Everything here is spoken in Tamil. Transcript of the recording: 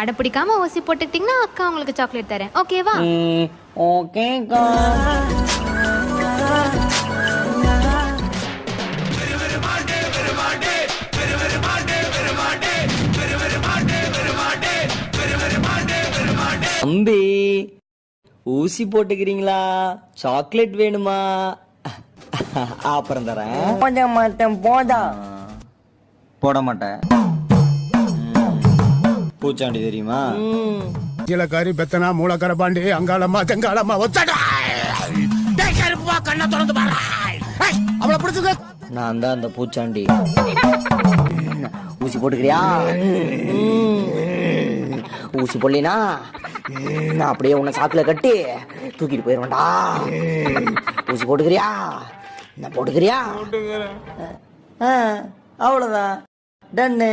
அடப்பிடிக்காம ஊசி போட்டுக்கிட்டீங்கன்னா அக்கா உங்களுக்கு சாக்லேட் தரேன். ஓகேவா? ஓகேக்கா. தம்பி ஊசி போட்டுக்கிறீங்களா? சாக்லேட் வேணுமா? அப்புறம் தரேன். போட மாட்டேன். போட மாட்டேன். பூச்சாண்டி தெரியுமா? கீழக்காரி பெத்தனா மூலக்கர பாண்டி அங்காளம்மா தெங்காளம்மா ஒத்தடா கண்ணை திறந்து பாரு. அவளை பிடிச்சுக்க. நான் தான் அந்த பூச்சாண்டி. ஊசி போட்டுக்கிறியா? ஊசி போடலினா நான் அப்படியே உன்னை சாக்குல கட்டி தூக்கிட்டு போயிருவேன்டா. ஊசி போட்டுக்கிறியா? நான் போட்டுக்கிறியா? அவ்வளவுதான். டன்னு.